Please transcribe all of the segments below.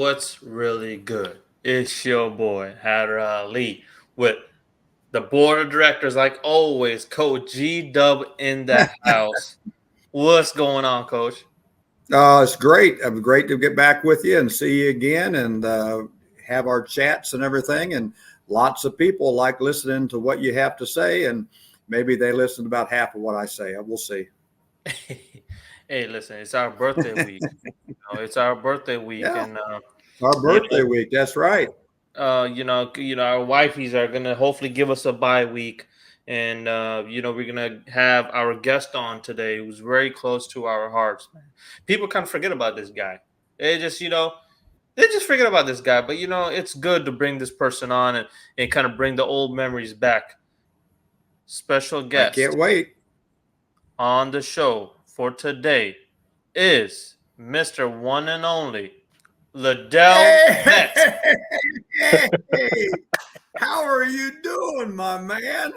what's really good? It's your boy, Hatter Ali, with the board of directors, like always, Coach G-Dub in the house. What's going on, Coach? It's great. It's great to get back with you and see you again and have our chats and everything. And lots of people like listening to what you have to say, and maybe they listen to about half of what I say. We'll see. Hey, listen, it's our birthday week. It's our birthday week, Yeah, and our birthday week. That's right. our wifeys are gonna hopefully give us a bye week, and we're gonna have our guest on today, who's very close to our hearts. Man. People kind of forget about this guy. They just forget about this guy. But it's good to bring this person on and kind of bring the old memories back. Special I guest can't wait. on the show for today is Mr. One and Only Ladell Betts. Hey, how are you doing, my man?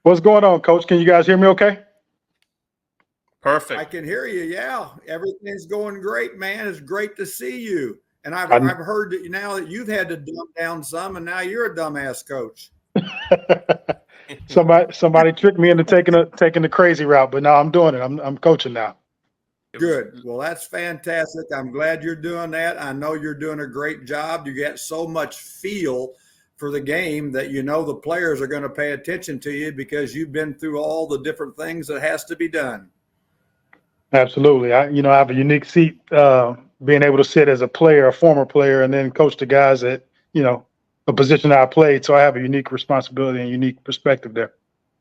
What's going on, Coach? Can you guys hear me okay? Perfect. I can hear you. Yeah, everything's going great, man. It's great to see you. And I've heard that now that you've had to dumb down some, and now you're a dumbass coach. Somebody tricked me into taking the crazy route, but now I'm doing it. I'm coaching now. Good. Well, that's fantastic. I'm glad you're doing that. I know you're doing a great job. You get so much feel for the game that the players are going to pay attention to you because you've been through all the different things that has to be done. Absolutely. I have a unique seat, being able to sit as a player, a former player, and then coach the guys at, a position I played. So I have a unique responsibility and unique perspective there.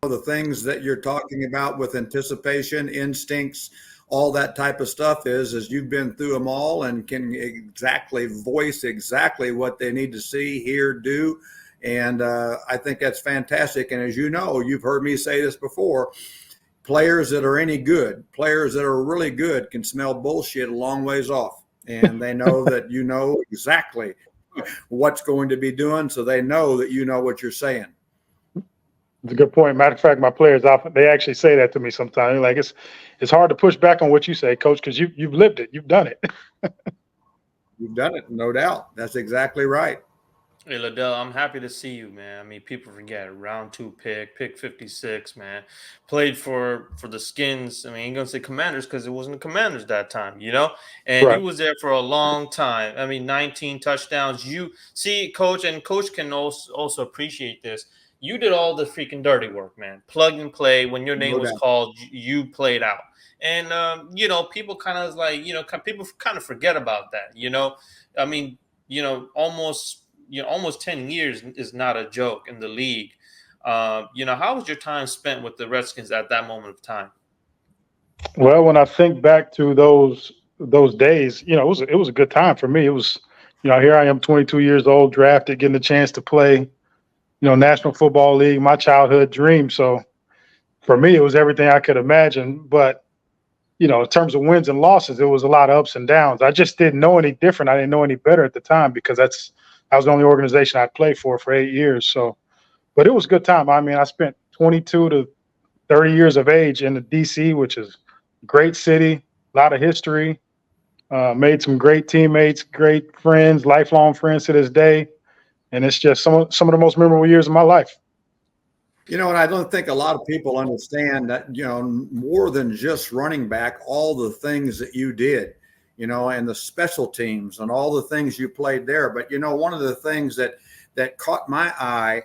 The things that you're talking about with anticipation, instincts, all that type of stuff is you've been through them all and can exactly voice exactly what they need to see, hear, do. And I think that's fantastic. And as you know, you've heard me say this before, players that are any good, players that are really good can smell bullshit a long ways off. And they know that you know exactly what's going to be doing. So they know that you know what you're saying. It's a good point. Matter of fact, my players they actually say that to me sometimes. Like it's hard to push back on what you say, Coach, because you've lived it, you've done it. You've done it, no doubt. That's exactly right. Hey, Ladell, I'm happy to see you, man. I mean, people forget round 2 pick 56, man. Played for the Skins. I mean, I'm gonna say Commanders because it wasn't the Commanders that time, And Right. You was there for a long time. I mean, 19 touchdowns. You see, Coach, and Coach can also appreciate this. You did all the freaking dirty work, man. Plug and play. When your name was called, you played out. And people kind of people kind of forget about that. I mean, almost 10 years is not a joke in the league. How was your time spent with the Redskins at that moment of time? Well, when I think back to those days, it was a good time for me. It was, here I am, 22 years old, drafted, getting the chance to play, National Football League, my childhood dream. So for me, it was everything I could imagine. But, in terms of wins and losses, it was a lot of ups and downs. I just didn't know any different. I didn't know any better at the time because that was the only organization I played for 8 years. So, but it was a good time. I mean, I spent 22 to 30 years of age in the DC, which is a great city, a lot of history, made some great teammates, great friends, lifelong friends to this day. And it's just some of the most memorable years of my life. And I don't think a lot of people understand that, more than just running back, all the things that you did, and the special teams and all the things you played there. But, one of the things that caught my eye,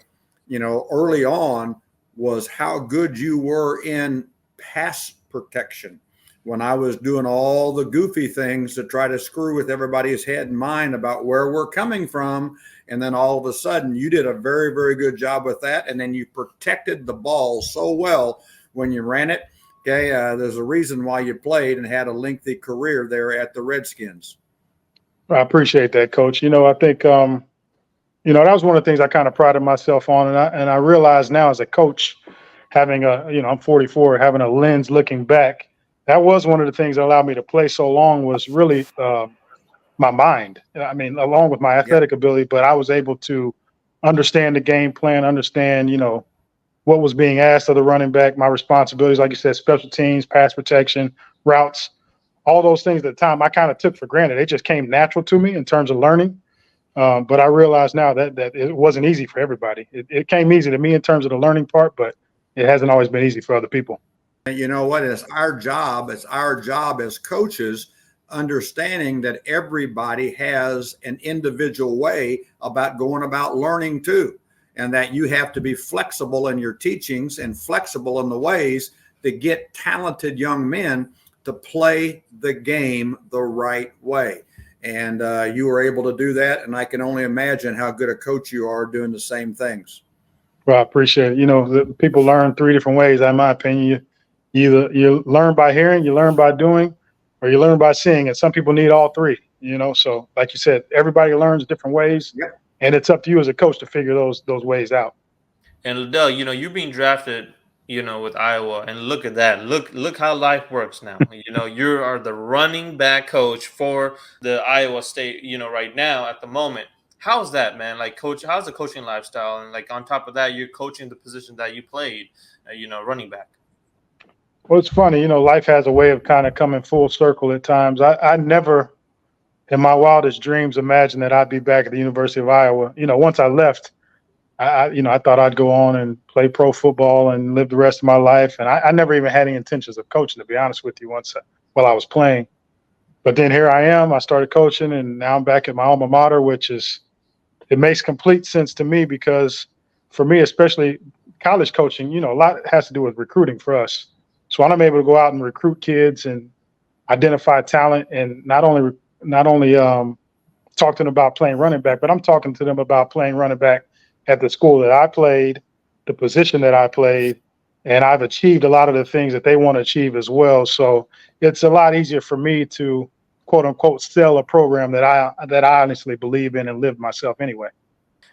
early on was how good you were in pass protection. When I was doing all the goofy things to try to screw with everybody's head and mind about where we're coming from. And then all of a sudden you did a very, very good job with that. And then you protected the ball so well when you ran it. Okay. There's a reason why you played and had a lengthy career there at the Redskins. I appreciate that, Coach. I think, that was one of the things I kind of prided myself on. And I realize now as a coach, having I'm 44, having a lens looking back, that was one of the things that allowed me to play so long was really my mind. I mean, along with my athletic ability, but I was able to understand the game plan, understand, what was being asked of the running back, my responsibilities, like you said, special teams, pass protection, routes, all those things at the time I kind of took for granted. It just came natural to me in terms of learning. But I realize now that it wasn't easy for everybody. It came easy to me in terms of the learning part, but it hasn't always been easy for other people. And you know what? It's our job. It's our job as coaches, understanding that everybody has an individual way about going about learning too, and that you have to be flexible in your teachings and flexible in the ways to get talented young men to play the game the right way. And you were able to do that. And I can only imagine how good a coach you are doing the same things. Well, I appreciate it. You know, people learn three different ways, in my opinion. You learn by hearing, you learn by doing, or you learn by seeing. And some people need all three, you know. So like you said, everybody learns different ways. Yep. And it's up to you as a coach to figure those ways out. And Ladell, you know, you're being drafted, you know, with Iowa, and look at that. Look how life works now. You know, you are the running back coach for the Iowa State, you know, right now at the moment. How's that, man? Like, coach, how's the coaching lifestyle? And like on top of that, you're coaching the position that you played, you know, running back. Well, it's funny, you know, life has a way of kind of coming full circle at times. I never, in my wildest dreams, imagined that I'd be back at the University of Iowa. You know, once I left, I thought I'd go on and play pro football and live the rest of my life. And I never even had any intentions of coaching, to be honest with you, while I was playing. But then here I am. I started coaching, and now I'm back at my alma mater, it makes complete sense to me because for me, especially college coaching, you know, a lot has to do with recruiting for us. So I'm able to go out and recruit kids and identify talent, and not only talk to them about playing running back, but I'm talking to them about playing running back at the school that I played, the position that I played, and I've achieved a lot of the things that they want to achieve as well. So it's a lot easier for me to quote unquote sell a program that I honestly believe in and live myself anyway.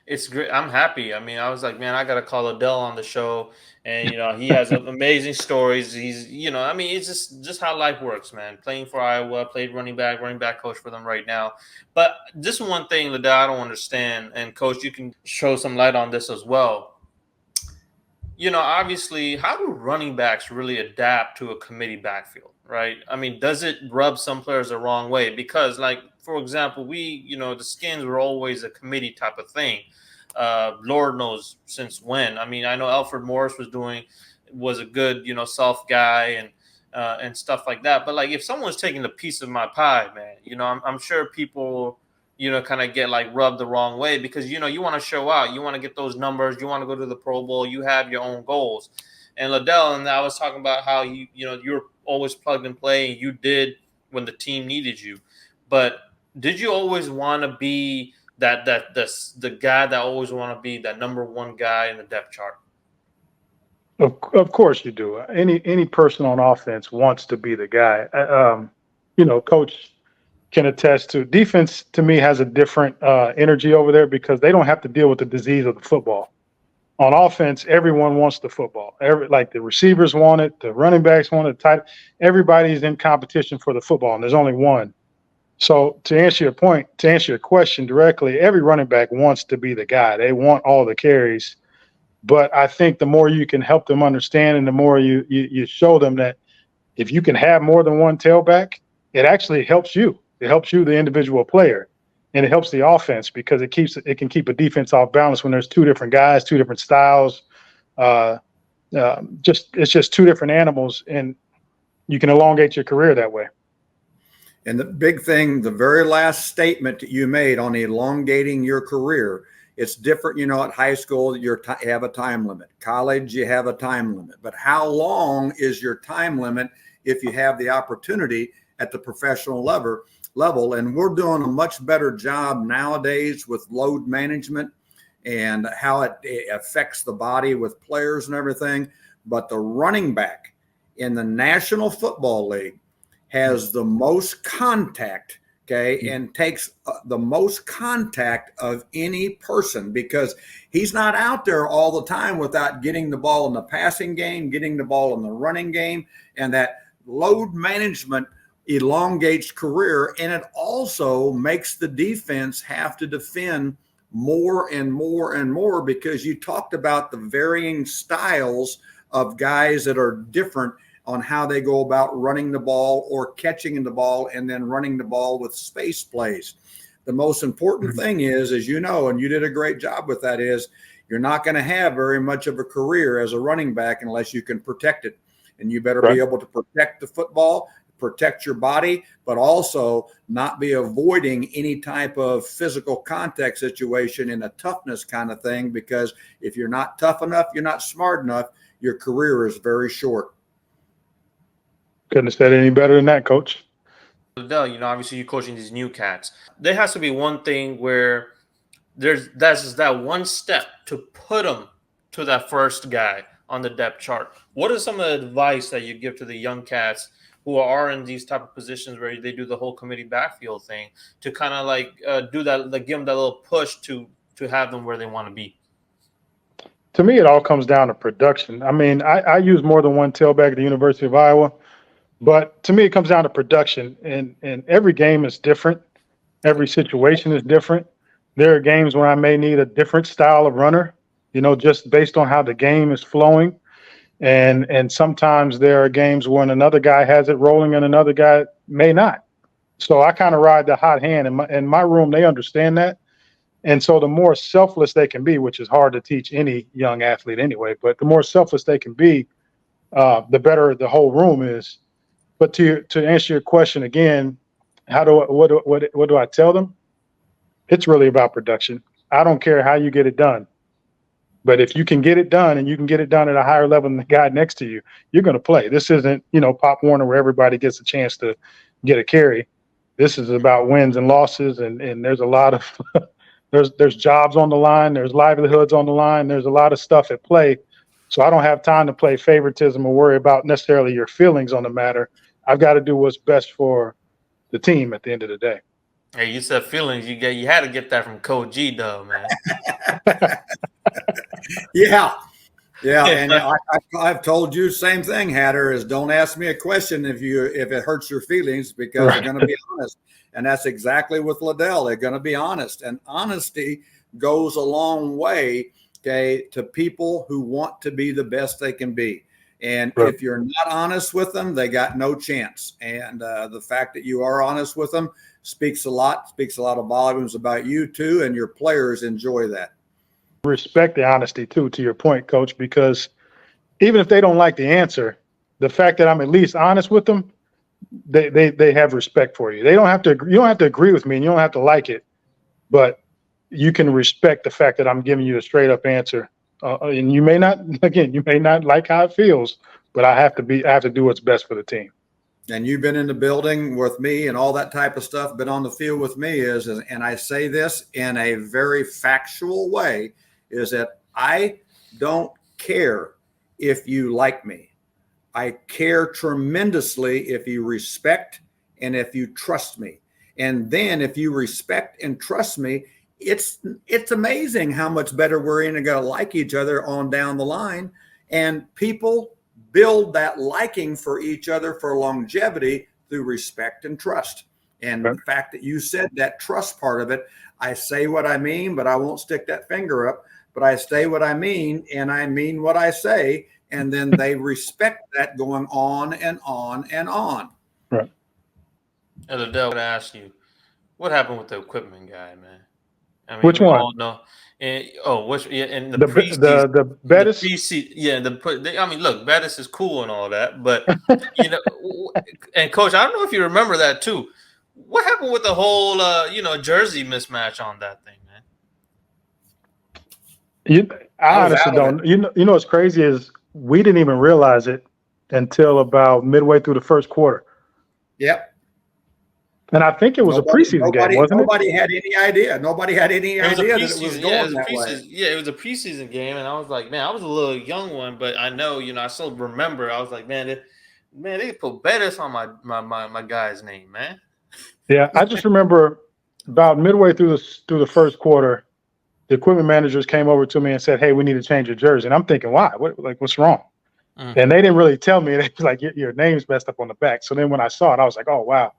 It's great. I'm happy. I mean, I was like, man, I got to call Ladell on the show. And, you know, he has amazing stories. He's, you know, I mean, it's just how life works, man. Playing for Iowa, played running back coach for them right now. But just one thing, Ladell, I don't understand. And, Coach, you can show some light on this as well. You know, obviously, how do running backs really adapt to a committee backfield, right? I mean, does it rub some players the wrong way? Because, like, for example, the Skins were always a committee type of thing. Lord knows since when. I mean, I know Alfred Morris was a good, you know, soft guy and stuff like that. But like, if someone's taking a piece of my pie, man, you know, I'm sure people, you know, kind of get like rubbed the wrong way because, you know, you want to show out, you want to get those numbers, you want to go to the Pro Bowl, you have your own goals. And Ladell and I was talking about how you're always plugged and play, and you did when the team needed you. But did you always want to be the guy that always want to be that number one guy in the depth chart? Of course you do. Any person on offense wants to be the guy. You know, Coach can attest to defense. To me, has a different energy over there because they don't have to deal with the disease of the football. On offense, everyone wants the football. Like the receivers want it, the running backs want it, tight. Everybody's in competition for the football, and there's only one. So to answer your question directly, every running back wants to be the guy. They want all the carries. But I think the more you can help them understand and the more you show them that if you can have more than one tailback, it actually helps you. It helps you, the individual player. And it helps the offense because it can keep a defense off balance when there's two different guys, two different styles. It's just two different animals, and you can elongate your career that way. And the big thing, the very last statement that you made on elongating your career, it's different. You know, at high school, you have a time limit. College, you have a time limit. But how long is your time limit if you have the opportunity at the professional level? And we're doing a much better job nowadays with load management and how it affects the body with players and everything. But the running back in the National Football League has the most contact, okay, and takes the most contact of any person because he's not out there all the time without getting the ball in the passing game, getting the ball in the running game, and that load management elongates career, and it also makes the defense have to defend more and more and more because you talked about the varying styles of guys that are different on how they go about running the ball or catching the ball and then running the ball with space plays. the most important thing is, as you know, and you did a great job with that, is you're not going to have very much of a career as a running back unless you can protect it. And you better be able to protect the football, protect your body, but also not be avoiding any type of physical contact situation in a toughness kind of thing, because if you're not tough enough, you're not smart enough, your career is very short. Couldn't have said any better than that, Coach. Ladell, obviously you're coaching these new cats. There has to be one thing where that's just that one step to put them to that first guy on the depth chart. What is some of the advice that you give to the young cats who are in these type of positions where they do the whole committee backfield thing to kind of like do that, like give them that little push to have them where they want to be? To me, it all comes down to production. I mean, I use more than one tailback at the University of Iowa, but to me, it comes down to production. And every game is different. Every situation is different. There are games where I may need a different style of runner, just based on how the game is flowing. And sometimes there are games when another guy has it rolling and another guy may not. So I kind of ride the hot hand. In my room, they understand that. And so the more selfless they can be, which is hard to teach any young athlete anyway, but the more selfless they can be, the better the whole room is. But to answer your question again, what do I tell them? It's really about production. I don't care how you get it done. But if you can get it done and you can get it done at a higher level than the guy next to you, you're going to play. This isn't, Pop Warner where everybody gets a chance to get a carry. This is about wins and losses. And there's a lot of, there's jobs on the line. There's livelihoods on the line. There's a lot of stuff at play. So I don't have time to play favoritism or worry about necessarily your feelings on the matter. I've got to do what's best for the team at the end of the day. Hey, you said feelings. You had to get that from Coach G, though, man. Yeah. And I've told you same thing, Hatter, is don't ask me a question if it hurts your feelings, because they're going to be honest. And that's exactly with Ladell. They're going to be honest. And honesty goes a long way, to people who want to be the best they can be. And if you're not honest with them, they got no chance. And the fact that you are honest with them speaks a lot of volumes about you too, and your players enjoy that. Respect the honesty too, to your point, Coach, because even if they don't like the answer, the fact that I'm at least honest with them, they have respect for you. You don't have to agree with me and you don't have to like it, but you can respect the fact that I'm giving you a straight up answer. And you may not like how it feels, but I have to do what's best for the team. And you've been in the building with me and all that type of stuff, been on the field with me and I say this in a very factual way, is that I don't care if you like me. I care tremendously if you respect and if you trust me. And then if you respect and trust me, it's amazing how much better we're going to like each other on down the line. And people build that liking for each other for longevity through respect and trust. And the fact that you said that trust part of it, I say what I mean, but I won't stick that finger up, but I say what I mean, and I mean what I say. And then they respect that going on and on and on. Right. And Ladell, I'm going to ask you, what happened with the equipment guy, man? I mean, which one? No. And the Bettis? I mean, look, Bettis is cool and all that, but and Coach, I don't know if you remember that too. What happened with the whole jersey mismatch on that thing, man? I honestly don't. What's crazy is we didn't even realize it until about midway through the first quarter. Yep. And I think it was a preseason game, wasn't it? Nobody had any idea. Nobody had any idea that it was going that way. Yeah, it was a preseason game, and I was like, man, I was a little young one, but I know, I still remember. I was like, man, they put Bettis on my guy's name, man. Yeah, I just remember about midway through the first quarter, the equipment managers came over to me and said, "Hey, we need to change your jersey." And I'm thinking, why? What's wrong? Mm-hmm. And they didn't really tell me. They was like, your name's messed up on the back. So then when I saw it, I was like, oh wow.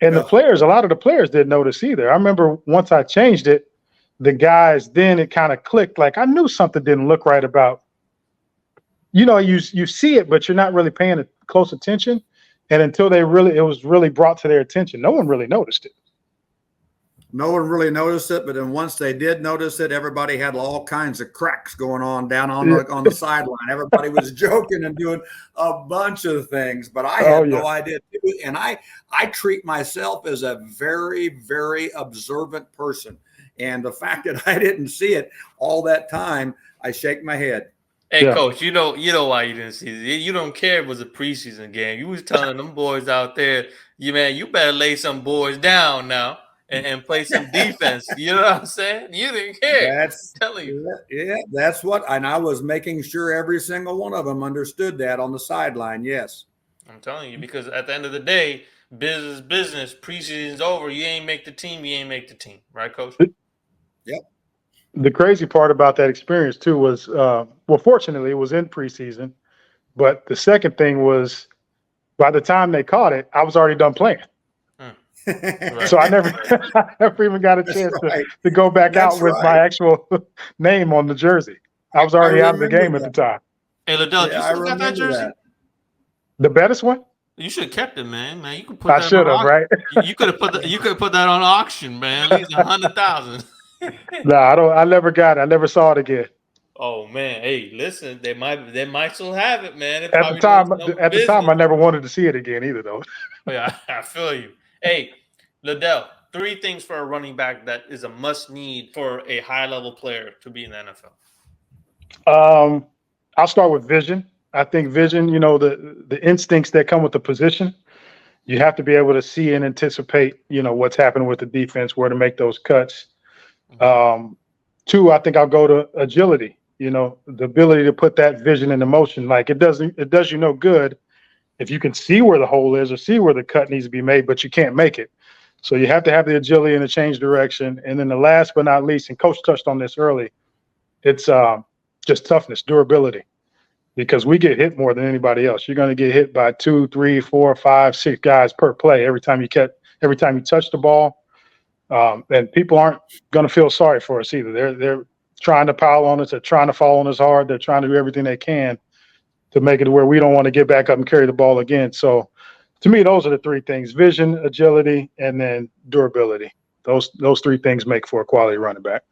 And a lot of the players didn't notice either. I remember once I changed it, the guys, then it kind of clicked. Like I knew something didn't look right about, you see it, but you're not really paying close attention. And until it was really brought to their attention, no one really noticed it. No one really noticed it, but then once they did notice it, everybody had all kinds of cracks going on down on the sideline. Everybody was joking and doing a bunch of things, but I Oh had yeah. no idea. And I treat myself as a very, very observant person. And the fact that I didn't see it all that time, I shake my head. Hey, Yeah. coach, you know why you didn't see it. You don't care if it was a preseason game. You was telling them boys out there, you better lay some boys down now and play some defense. You know what I'm saying? You didn't care. I'm That's telling you. yeah, that's what, and I was making sure every single one of them understood that on the sideline. Yes. I'm telling you, because at the end of the day, business. Preseason's over. You ain't make the team. You ain't make the team, right, coach? Yep. The crazy part about that experience too was, well, fortunately, it was in preseason. But the second thing was, by the time they caught it, I was already done playing. Right. So I never, I never even got a That's chance right. to go back That's out with right. my actual name on the jersey. I was I already out of the remember game at the that. time. Hey, Ladell, you Yeah, I should have got that remember jersey. that. The Bettis one? You should have kept it, man. You could put I that should on have, auction. right? You could have put that on auction, man. At least 100,000. No, I don't. I never got it. I never saw it again. Oh man, hey, listen, they might still have it, man. They're At the probably doing time, some at the time, I business. never wanted to see it again either, though. Oh, yeah, I feel you. Hey, Ladell, 3 things for a running back that is a must need for a high level player to be in the NFL. I'll start with vision. I think vision, the instincts that come with the position, you have to be able to see and anticipate, what's happening with the defense, where to make those cuts. 2, I think I'll go to agility. The ability to put that vision into motion. Like it does you no good if you can see where the hole is or see where the cut needs to be made, but you can't make it. So you have to have the agility and the change direction. And then the last but not least, and Coach touched on this early, it's just toughness, durability, because we get hit more than anybody else. You're going to get hit by 2, 3, 4, 5, 6 guys per play every time you touch the ball. And people aren't going to feel sorry for us either. They're trying to pile on us. They're trying to fall on us hard. They're trying to do everything they can to make it where we don't want to get back up and carry the ball again. So to me, those are the 3 things: vision, agility, and then durability. Those 3 things make for a quality running back.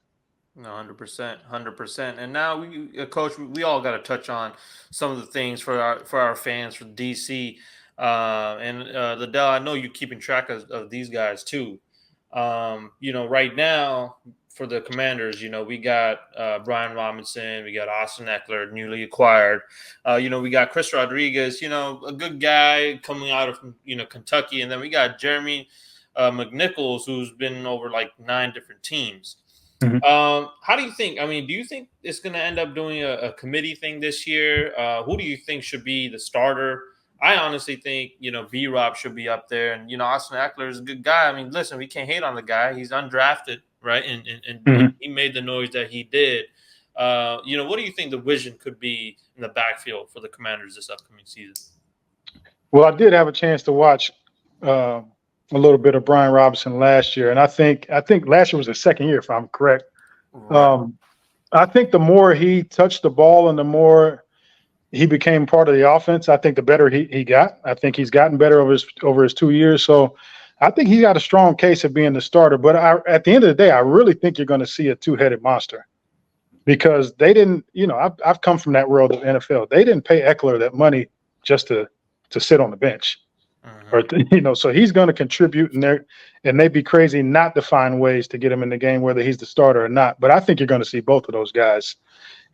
No, 100%, 100%. And now, coach, we all got to touch on some of the things for our fans for DC. And Ladell, I know you're keeping track of these guys too. Right now for the Commanders, we got Brian Robinson, we got Austin Eckler, newly acquired. We got Chris Rodriguez, a good guy coming out of Kentucky, and then we got Jeremy McNichols, who's been over like 9 different teams. Mhm. How do you think? I mean, do you think it's going to end up doing a committee thing this year? Who do you think should be the starter? I honestly think, B-Rob should be up there. And, Austin Eckler is a good guy. I mean, listen, we can't hate on the guy. He's undrafted, right? And Mhm. he made the noise that he did. What do you think the vision could be in the backfield for the Commanders this upcoming season? Well, I did have a chance to watch a little bit of Brian Robinson last year, and I think last year was his second year, if I'm correct. Right. I think the more he touched the ball and the more he became part of the offense, I think the better he got. I think he's gotten better over his 2 years. So I think he got a strong case of being the starter. But at the end of the day, I really think you're going to see a 2-headed monster, because they didn't. I've come from that world of NFL. They didn't pay Eckler that money just to sit on the bench. Or so he's going to contribute, and they'd be crazy not to find ways to get him in the game, whether he's the starter or not. But I think you're going to see both of those guys,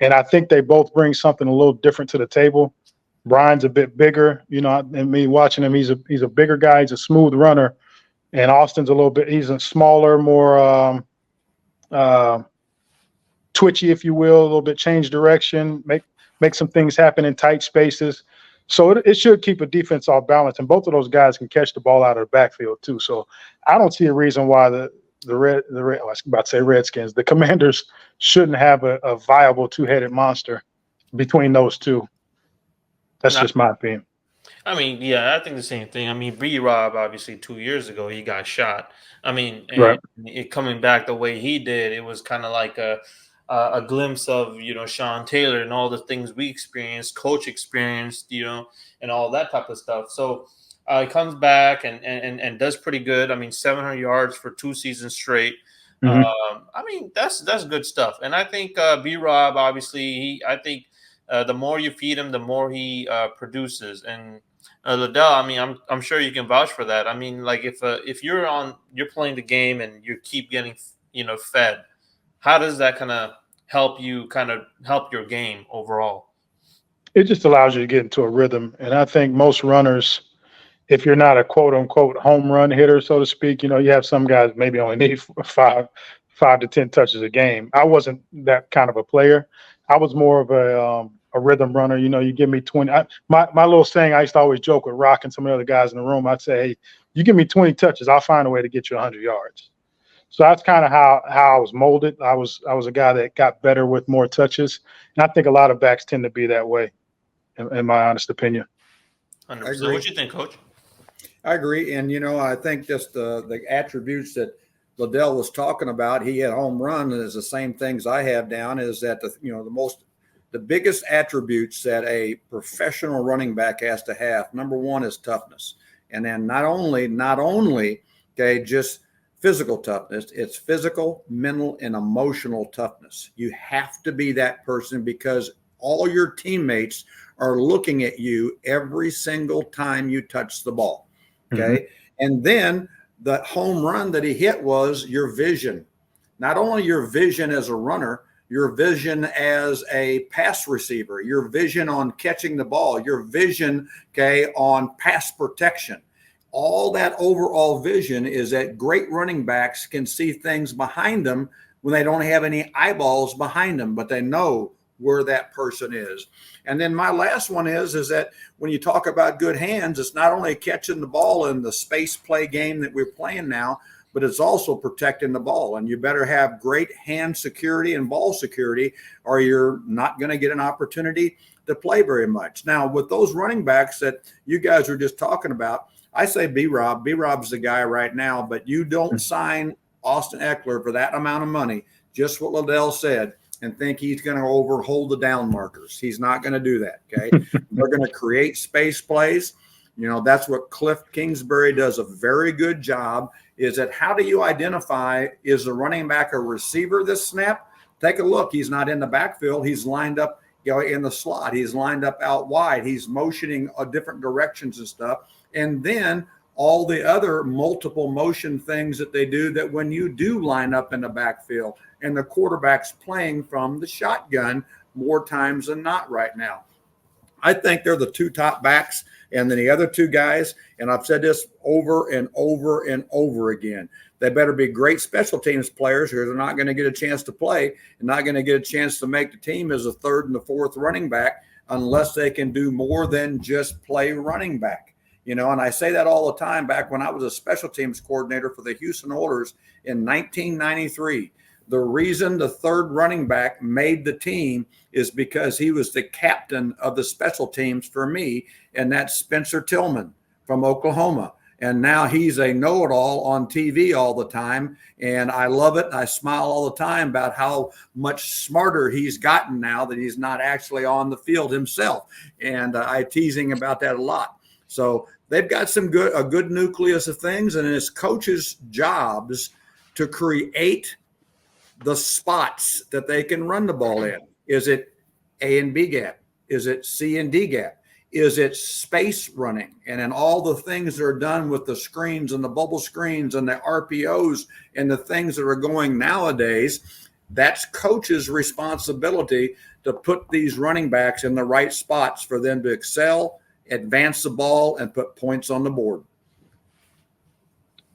and I think they both bring something a little different to the table. Brian's a bit bigger, and me watching him, he's a bigger guy. He's a smooth runner, and Austin's he's a smaller, more twitchy, if you will, a little bit change direction, make some things happen in tight spaces. So it should keep a defense off balance, and both of those guys can catch the ball out of the backfield too. So I don't see a reason why the I was about to say Redskins, the Commanders shouldn't have a viable 2-headed monster between those two. That's just my opinion. I mean, yeah, I think the same thing. I mean, B-Rob, obviously 2 years ago, he got shot. I mean, Right. and coming back the way he did, it was kind of like a glimpse of, Sean Taylor and all the things we experienced, coach experienced, and all that type of stuff. So He comes back and does pretty good. I mean, 700 yards for 2 seasons straight. Mhm. I mean, that's good stuff. And I think B-Rob, obviously, I think the more you feed him, the more he produces. And Ladell, I mean, I'm sure you can vouch for that. I mean, like if you're playing the game and you keep getting fed, how does that kind of help your game overall? It just allows you to get into a rhythm. And I think most runners, if you're not a quote unquote home run hitter, so to speak, you have some guys maybe only need five to 10 touches a game. I wasn't that kind of a player. I was more of a rhythm runner. You give me 20. My little saying, I used to always joke with Rock and some of the other guys in the room. I'd say, hey, you give me 20 touches, I'll find a way to get you 100 yards. So that's kind of how I was molded. I was a guy that got better with more touches. And I think a lot of backs tend to be that way, in my honest opinion. 100%. What do you think, Coach? I agree. And, I think just the attributes that Ladell was talking about, he had home run, and is the same things I have down, is that, the biggest attributes that a professional running back has to have, number one is toughness. And then not only, okay, just physical toughness, it's physical, mental, and emotional toughness. You have to be that person because all your teammates are looking at you every single time you touch the ball. Okay. Mm-hmm. And then the home run that he hit was your vision, not only your vision as a runner, your vision as a pass receiver, your vision on catching the ball, your vision, okay, on pass protection. All that overall vision is that great running backs can see things behind them when they don't have any eyeballs behind them, but they know where that person is. And then my last one is that when you talk about good hands, it's not only catching the ball in the space play game that we're playing now, but it's also protecting the ball. And you better have great hand security and ball security, or you're not going to get an opportunity to play very much. Now, with those running backs that you guys were just talking about, I say B-Rob. B-Rob's the guy right now, but you don't sign Austin Eckler for that amount of money, just what Ladell said, and think he's going to overhold the down markers. He's not going to do that, okay? They're going to create space plays. That's what Cliff Kingsbury does a very good job, is that how do you identify, is the running back a receiver this snap? Take a look. He's not in the backfield. He's lined up in the slot. He's lined up out wide. He's motioning different directions and stuff. And then all the other multiple motion things that they do, that when you do line up in the backfield and the quarterback's playing from the shotgun more times than not right now. I think they're the two top backs, and then the other two guys, and I've said this over and over and over again, they better be great special teams players, or they're not going to get a chance to play and not going to get a chance to make the team as a third and the fourth running back unless they can do more than just play running back. And I say that all the time. Back when I was a special teams coordinator for the Houston Oilers in 1993, the reason the third running back made the team is because he was the captain of the special teams for me, and that's Spencer Tillman from Oklahoma. And now he's a know-it-all on TV all the time, and I love it. I smile all the time about how much smarter he's gotten now that he's not actually on the field himself, and I tease him about that a lot. So they've got a good nucleus of things, and it's coaches' jobs to create the spots that they can run the ball in. Is it A and B gap? Is it C and D gap? Is it space running? And then all the things that are done with the screens and the bubble screens and the RPOs and the things that are going nowadays, that's coach's responsibility to put these running backs in the right spots for them to excel, advance the ball, and put points on the board.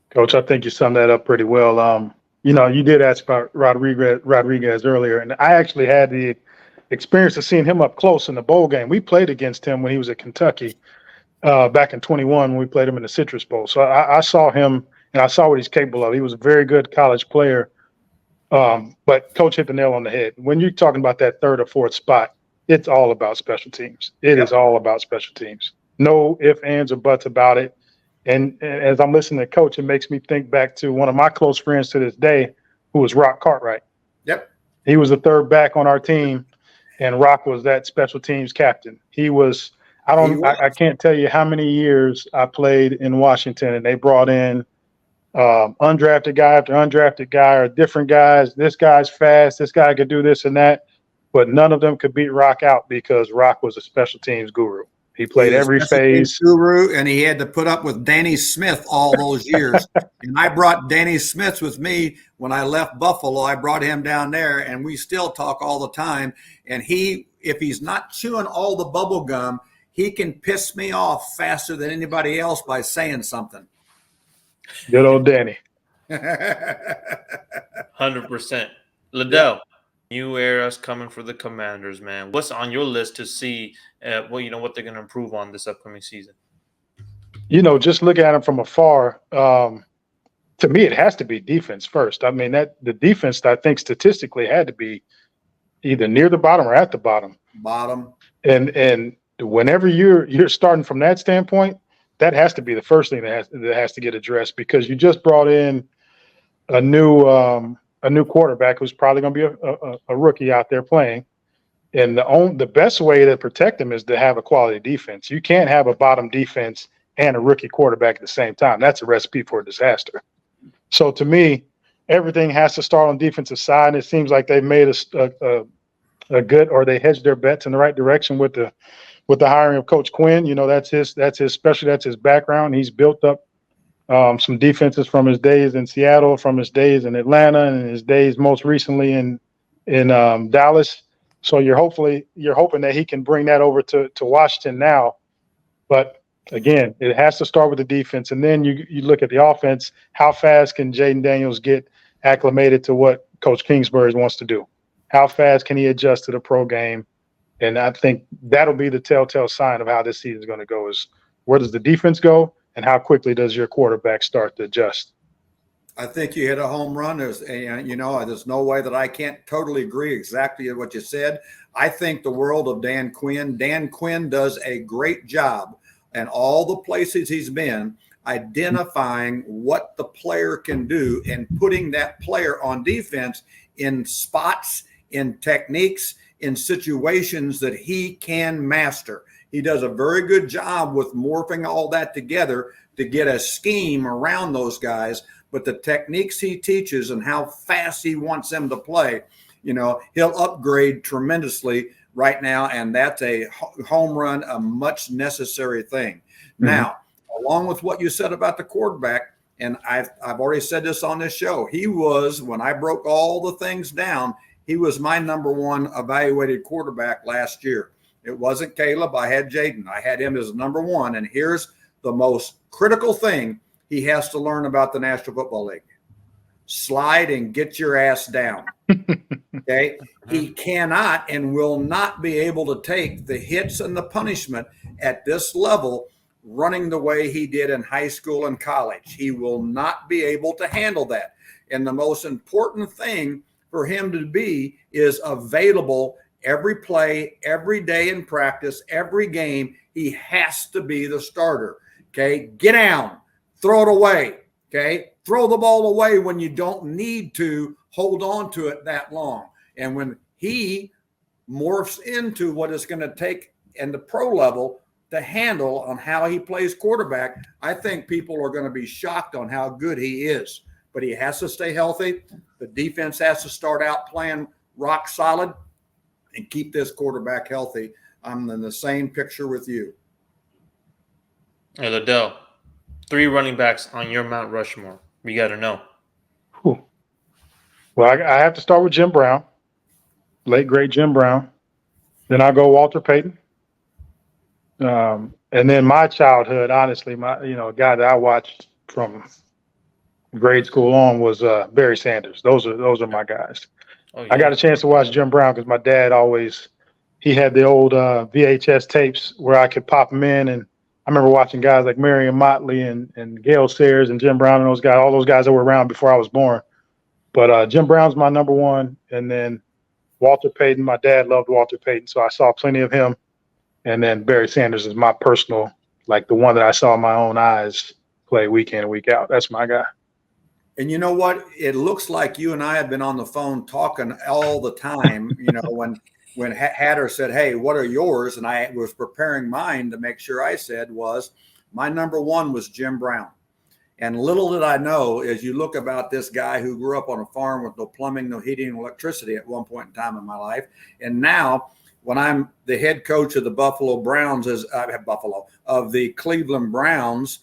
Coach, I think you summed that up pretty well. You did ask about Rodriguez earlier, and I actually had the experience of seeing him up close in the bowl game. We played against him when he was at Kentucky back in 21 when we played him in the Citrus Bowl. So I saw him, and I saw what he's capable of. He was a very good college player, but Coach hit the nail on the head. When you're talking about that third or fourth spot, it's all about special teams. It is all about special teams. No ifs, ands, or buts about it. And as I'm listening to Coach, it makes me think back to one of my close friends to this day, who was Rock Cartwright. Yep. He was the third back on our team, and Rock was that special teams captain. He was I can't tell you how many years I played in Washington, and they brought in undrafted guy after undrafted guy or different guys. This guy's fast. This guy could do this and that, but none of them could beat Rock out because Rock was a special teams guru. He played every phase. Guru, and he had to put up with Danny Smith all those years. And I brought Danny Smith with me when I left Buffalo. I brought him down there, and we still talk all the time. And if he's not chewing all the bubble gum, he can piss me off faster than anybody else by saying something. Good old Danny. 100%. Ladell, new era's coming for the Commanders, man. What's on your list to see what they're going to improve on this upcoming season? Just look at them from afar. To me, it has to be defense first. I mean, the defense, I think, statistically had to be either near the bottom or at the bottom. And whenever you're starting from that standpoint, that has to be the first thing that has to get addressed, because you just brought in a new quarterback who's probably going to be a rookie out there playing. And the best way to protect him is to have a quality defense. You can't have a bottom defense and a rookie quarterback at the same time. That's a recipe for a disaster. So to me, everything has to start on the defensive side. And it seems like they've made a good, or they hedged their bets in the right direction with the hiring of Coach Quinn. That's his background. He's built up some defenses from his days in Seattle, from his days in Atlanta, and his days most recently in Dallas. So you're hoping that he can bring that over to Washington now. But again, it has to start with the defense, and then you look at the offense. How fast can Jaden Daniels get acclimated to what Coach Kingsbury wants to do? How fast can he adjust to the pro game? And I think that'll be the telltale sign of how this season is going to go, is where does the defense go and how quickly does your quarterback start to adjust? I think you hit a home run. There's no way that I can't totally agree exactly with what you said. I think the world of Dan Quinn. Dan Quinn does a great job in all the places he's been, identifying what the player can do and putting that player on defense in spots, in techniques, in situations that he can master. He does a very good job with morphing all that together to get a scheme around those guys. But the techniques he teaches and how fast he wants them to play, he'll upgrade tremendously right now. And that's a home run, a much necessary thing. Mm-hmm. Now, along with what you said about the quarterback, and I've already said this on this show, he was, when I broke all the things down, he was my number one evaluated quarterback last year. It wasn't Caleb. I had Jaden. I had him as number one. And here's the most critical thing he has to learn about the National Football League. Slide and get your ass down. Okay? He cannot and will not be able to take the hits and the punishment at this level running the way he did in high school and college. He will not be able to handle that. And the most important thing for him to be is available every play, every day in practice, every game. He has to be the starter. Okay? Get down. Throw it away. Okay? Throw the ball away when you don't need to hold on to it that long. And when he morphs into what it's going to take in the pro level to handle on how he plays quarterback, I think people are going to be shocked on how good he is. But he has to stay healthy. The defense has to start out playing rock solid and keep this quarterback healthy. I'm in the same picture with you. Hey, Ladell, 3 running backs on your Mount Rushmore. We got to know. Whew. Well, I have to start with Jim Brown, late great Jim Brown. Then I'll go Walter Payton. And then my childhood, honestly, a guy that I watched from grade school on was Barry Sanders. Those are my guys. Oh, yeah. I got a chance to watch Jim Brown because my dad he had the old VHS tapes where I could pop them in, and I remember watching guys like Marion Motley and Gale Sayers and Jim Brown and those guys, all those guys that were around before I was born. But Jim Brown's my number one, and then Walter Payton. My dad loved Walter Payton, so I saw plenty of him. And then Barry Sanders is my personal, like the one that I saw in my own eyes play week in and week out. That's my guy. And you know what? It looks like you and I have been on the phone talking all the time, when when Hatter said, "Hey, what are yours?" and I was preparing mine to make sure I said was my number one was Jim Brown. And little did I know, as you look about this guy who grew up on a farm with no plumbing, no heating, no electricity at one point in time in my life, and now when I'm the head coach of the Buffalo Browns, of the Cleveland Browns,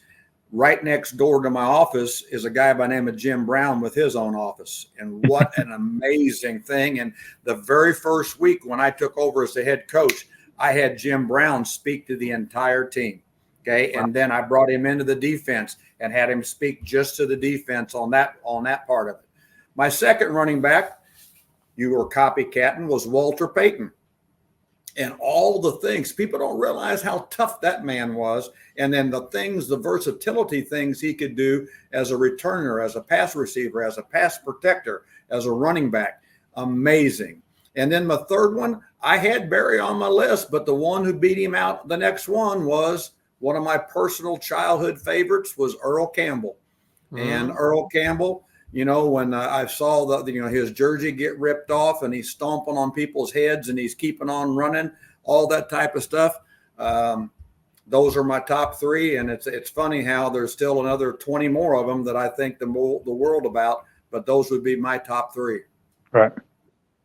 right next door to my office is a guy by the name of Jim Brown with his own office. And what an amazing thing. And the very first week when I took over as the head coach, I had Jim Brown speak to the entire team. Okay. And then I brought him into the defense and had him speak just to the defense on that part of it. My second running back, you were copycatting, was Walter Payton. And all the things, people don't realize how tough that man was. And then the versatility things he could do as a returner, as a pass receiver, as a pass protector, as a running back. Amazing. And then my third one, I had Barry on my list, but the one who beat him out, the next one was one of my personal childhood favorites was Earl Campbell. And Earl Campbell, when I saw his jersey get ripped off and he's stomping on people's heads and he's keeping on running, all that type of stuff. Those are my top three. And it's funny how there's still another 20 more of them that I think the world about, but those would be my top three. Right.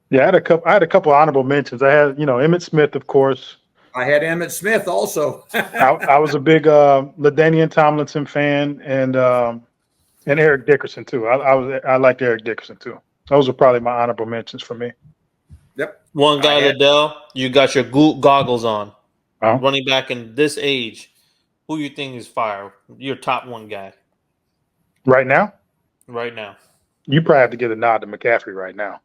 Yeah. I had a couple honorable mentions. I had, Emmitt Smith, of course. I had Emmitt Smith also. I was a big LaDainian Tomlinson fan and Eric Dickerson too. I liked Eric Dickerson too. Those are probably my honorable mentions for me. Yep. One guy, Ladell, you got your goggles on. Uh-huh. Running back in this age, who you think is fire? Your top one guy. Right now? Right now. You probably have to give a nod to McCaffrey right now.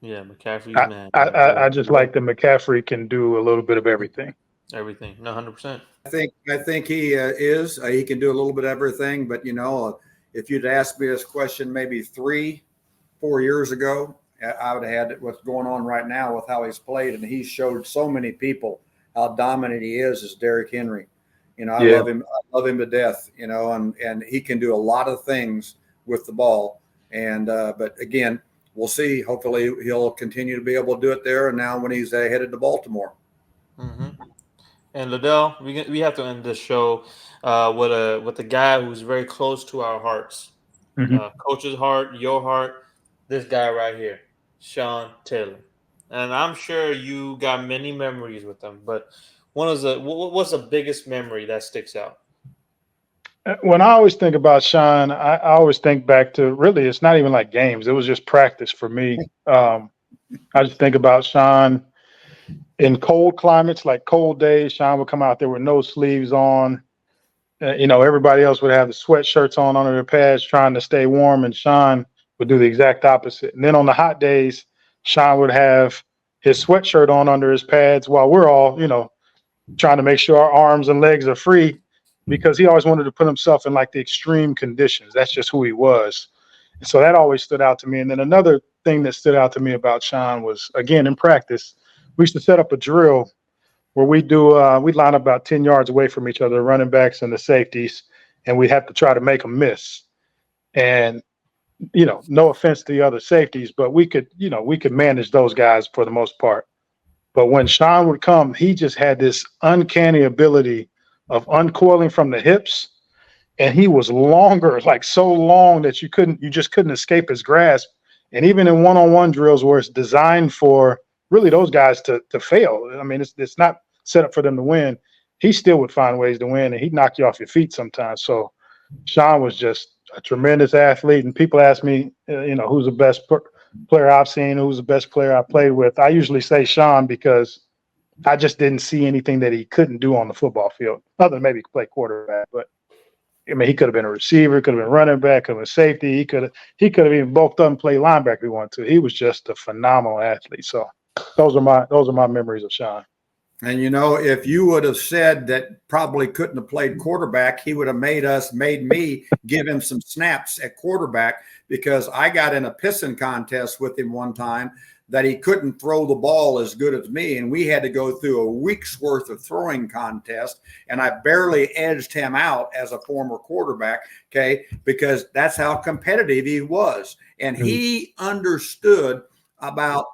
Yeah, McCaffrey's man. I just like that McCaffrey can do a little bit of everything. Everything. No, 100%. I think he is. He can do a little bit of everything. But, if you'd asked me this question maybe 3-4 years ago, I would have had what's going on right now with how he's played. And he showed so many people how dominant he is as Derrick Henry. I love him. I love him to death, and he can do a lot of things with the ball. And but again, we'll see. Hopefully he'll continue to be able to do it there. And now when he's headed to Baltimore. Mm-hmm. And Ladell, we have to end this show with a guy who's very close to our hearts. Coach's heart, your heart, this guy right here, Sean Taylor. And I'm sure you got many memories with him, but what's the biggest memory that sticks out? When I always think about Sean, I always think back to really, it's not even like games. It was just practice for me. I just think about Sean in cold climates, like cold days. Sean would come out there with no sleeves on. Everybody else would have the sweatshirts on under their pads trying to stay warm, and Sean would do the exact opposite. And then on the hot days, Sean would have his sweatshirt on under his pads while we're all, trying to make sure our arms and legs are free, because he always wanted to put himself in like the extreme conditions. That's just who he was. And so that always stood out to me. And then another thing that stood out to me about Sean was, again, in practice, we used to set up a drill where we'd line up about 10 yards away from each other, the running backs and the safeties, and we'd have to try to make them miss. And, no offense to the other safeties, but we could manage those guys for the most part. But when Sean would come, he just had this uncanny ability of uncoiling from the hips, and he was longer, like so long that you just couldn't escape his grasp. And even in one-on-one drills where it's designed for really those guys to fail, I mean, it's not set up for them to win, he still would find ways to win, and he'd knock you off your feet sometimes. So Sean was just a tremendous athlete. And people ask me, who's the best player I've seen, who's the best player I played with. I usually say Sean, because I just didn't see anything that he couldn't do on the football field, other than maybe play quarterback. But I mean, he could have been a receiver, could have been running back, could have been safety. He could have even bulked up and played linebacker if he wanted to. He was just a phenomenal athlete. So those are my memories of Sean. And, if you would have said that probably couldn't have played quarterback, he would have made me give him some snaps at quarterback, because I got in a pissing contest with him one time that he couldn't throw the ball as good as me. And we had to go through a week's worth of throwing contest. And I barely edged him out as a former quarterback, okay, because that's how competitive he was. And he understood about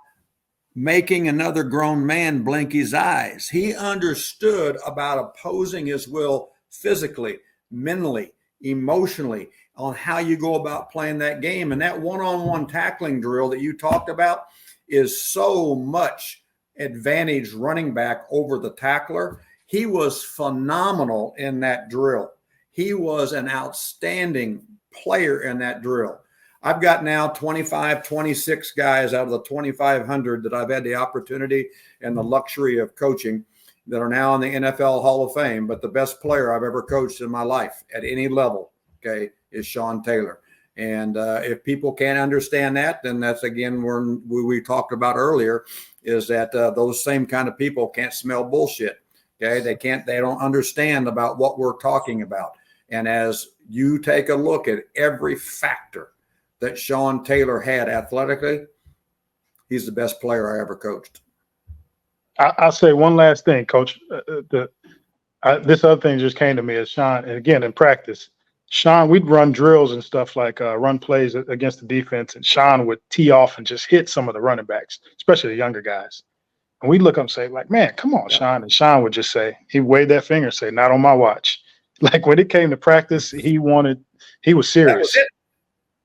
making another grown man blink his eyes. He understood about opposing his will physically, mentally, emotionally, on how you go about playing that game. And that one-on-one tackling drill that you talked about is so much advantage running back over the tackler. He was phenomenal in that drill. He was an outstanding player in that drill. I've got now 25, 26 guys out of the 2,500 that I've had the opportunity and the luxury of coaching that are now in the NFL Hall of Fame. But the best player I've ever coached in my life at any level, okay, is Sean Taylor. And if people can't understand that, then that's, again, where we talked about earlier, is that those same kind of people can't smell bullshit. Okay, they don't understand about what we're talking about. And as you take a look at every factor that Sean Taylor had athletically, he's the best player I ever coached. I'll say one last thing, Coach. This other thing just came to me is Sean, and again, in practice, Sean, we'd run drills and stuff like run plays against the defense, and Sean would tee off and just hit some of the running backs, especially the younger guys. And we'd look up and say, like, man, come on, Sean. And Sean would just say, he'd wave that finger and say, not on my watch. Like, when it came to practice, he was serious. That was it.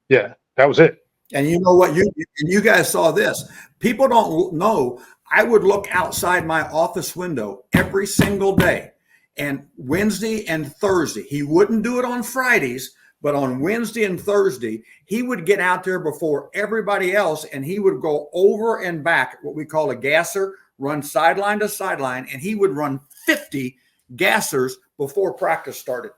Yeah, that was it. And you know what? You guys saw this. People don't know. I would look outside my office window every single day. And Wednesday and Thursday, he wouldn't do it on Fridays, but on Wednesday and Thursday, he would get out there before everybody else, and he would go over and back, what we call a gasser, run sideline to sideline, and he would run 50 gassers before practice started.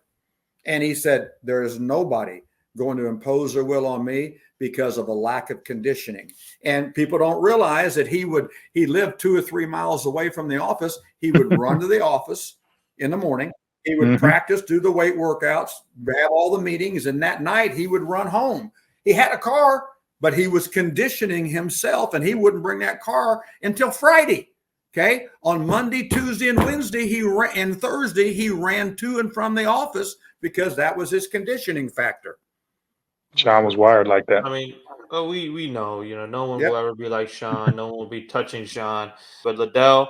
And he said, there is nobody going to impose their will on me because of a lack of conditioning. And people don't realize that he lived 2 or 3 miles away from the office. He would run to the office in the morning. He would practice, do the weight workouts, have all the meetings, and that night he would run home. He had a car, but he was conditioning himself, and he wouldn't bring that car until Friday. Okay, on Monday, Tuesday, and Wednesday, and Thursday, he ran to and from the office because that was his conditioning factor. Sean was wired like that. I mean, we know, no one will ever be like Sean. No one will be touching Sean. But Ladell,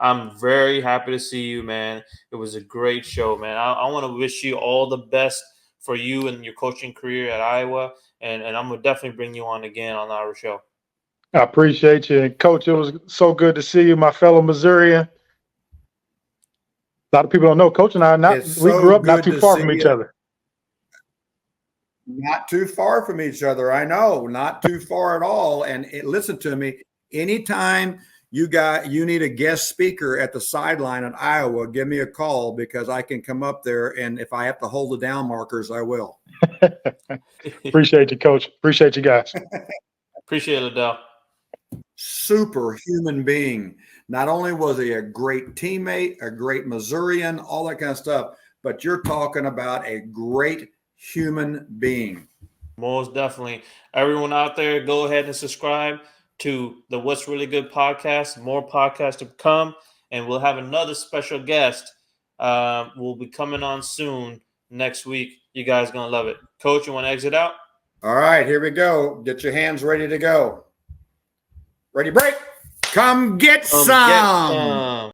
I'm very happy to see you, man. It was a great show, man. I want to wish you all the best for you and your coaching career at Iowa. And I'm going to definitely bring you on again on our show. I appreciate you. And Coach, it was so good to see you, my fellow Missourian. A lot of people don't know, Coach and I, we grew up not too far from each other. Not too far from each other. I know, not too far at all. And listen to me, anytime you need a guest speaker at the sideline in Iowa, give me a call, because I can come up there, and if I have to hold the down markers, I will. Appreciate you, Coach. Appreciate you guys. Appreciate it, Ladell. Super human being. Not only was he a great teammate, a great Missourian, all that kind of stuff, but you're talking about a great human being. Most definitely. Everyone out there, go ahead and subscribe to the What's Really Good podcast. More podcasts to come, and we'll have another special guest. Will be coming on soon next week. You guys are going to love it. Coach, you want to exit out? All right, here we go. Get your hands ready to go. Ready, break. Come get some.